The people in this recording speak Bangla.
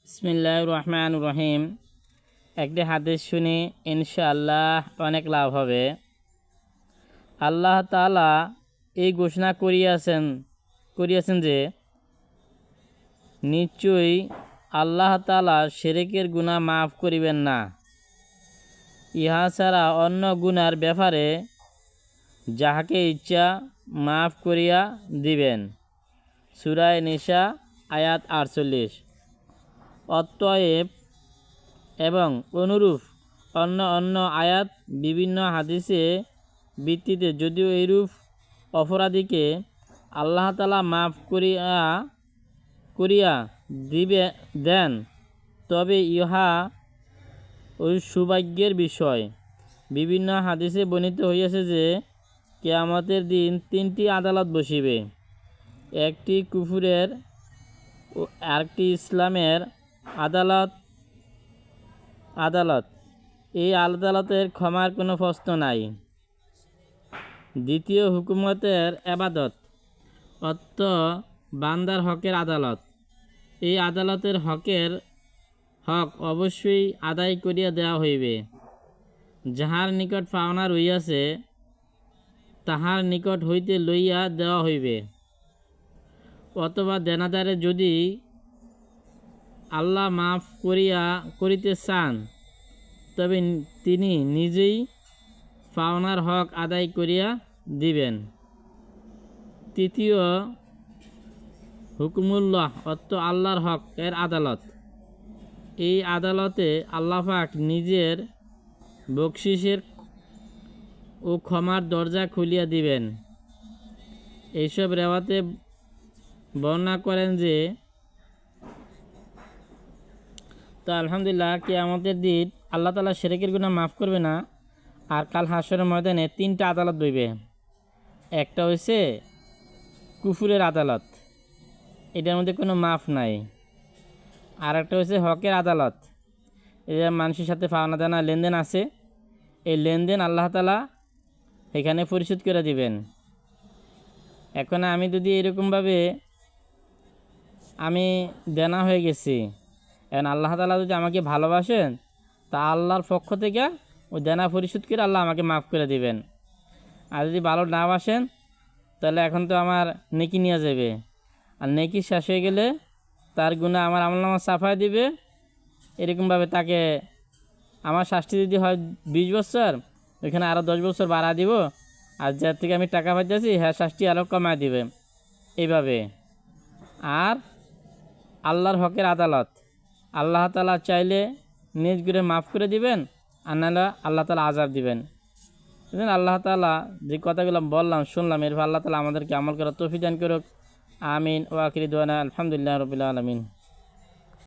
বিসমিল্লাহির রহমানির রহিম। একটি হাদিস শুনি, ইনশাআল্লাহ অনেক লাভ হবে। আল্লাহ তাআলা এই ঘোষণা করিয়াছেন যে নিশ্চয়ই আল্লাহ তাআলা শিরকের গুনাহ মাফ করিবেন না। ইহা ছাড়া অন্য গুনার ব্যাপারে যাহাকে ইচ্ছা মাফ করিয়া দিবেন। সূরা নিসা আয়াত 48। অতএব এবং অনুরূপ অন্য আয়াত বিভিন্ন হাদিসে ভিত্তিতে যদিও এইরূপ অপরাধীকে আল্লাহ তাআলা মাফ করিয়া দেন, তবে ইহা ওই সৌভাগ্যের বিষয়। বিভিন্ন হাদিসে বর্ণিত হইয়াছে যে কিয়ামতের দিন তিনটি আদালত বসিবে, একটি কুফরের ও আরেকটি ইসলামের আদালত। এই আদালতের ক্ষমার কোনো প্রশ্ন নাই। দ্বিতীয় হুকুমতের ইবাদত অর্থ বান্দার হকের আদালত। এই আদালতের হক অবশ্যই আদায় করিয়া দেওয়া হইবে। যাহার নিকট পাওনা রহিয়াছে তাহার নিকট হইতে লইয়া দেওয়া হইবে। অথবা দেনাদারে যদি আল্লাহ মাফ করিতে চান তবে তিনি নিজেই পাওনার হক আদায় করিয়া দিবেন। তৃতীয় হুকুমুল্লাহ অর্থ আল্লাহর হক এর আদালত। এই আদালতে আল্লাহ পাক নিজের বকশিসের ও ক্ষমার দরজা খুলিয়া দিবেন। এইসব রেওয়াতে বর্ণনা করেন যে তো আলহামদুলিল্লাহ কিয়ামতের দিন আল্লাহ তাআলা শিরকের গুনাহ মাফ করবে না। আর কাল হাশরের ময়দানে তিনটা আদালত বইবে। একটা হইছে কুফরের আদালত, এটার মধ্যে কোনো মাফ নাই। আর একটা হচ্ছে হকের আদালত, এটা মানুষের সাথে পাওনা দেনা লেনদেন আছে, এই লেনদেন আল্লাহ তাআলা এখানে পরিশোধ করে দিবেন। এখন আমি যদি এরকমভাবে আমি দেনা হয়ে গেছি, এখন আল্লাহ তাআলা যদি আমাকে ভালোবাসেন তা আল্লাহর পক্ষ থেকে ওই দেনা পরিশোধ করে আল্লাহ আমাকে মাফ করে দিবেন। আর যদি ভালো না বাসেন তাহলে এখন তো আমার নেকি নিয়ে যাবে, আর নেকি শেষ হয়ে গেলে তার গুনাহ আমার আমলনামা সাফায় দিবে। এরকমভাবে তাকে আমার শাস্তি যদি হয় 20 বছর, ওইখানে আরও 10 বছর বাড়া দিব, আর যার থেকে আমি টাকা পাইতেছি হ্যাঁ শাস্তি আরও কমায় দিবে এইভাবে। আর আল্লাহর হকের আদালত, আল্লাহ তাআলা চাইলে নিজ করে মাফ করে দিবেন, আর নাহলে আল্লাহ তাআলা আযাব দিবেন। আল্লাহ তাআলা যে কথাগুলো বললাম শুনলাম, এরপর আল্লাহ তাআলা আমাদেরকে আমল করার তৌফিক দান করুক। আমিন। ওয়া আখিরু দাওয়ানা আলহামদুলিল্লাহি রাব্বিল আলামিন।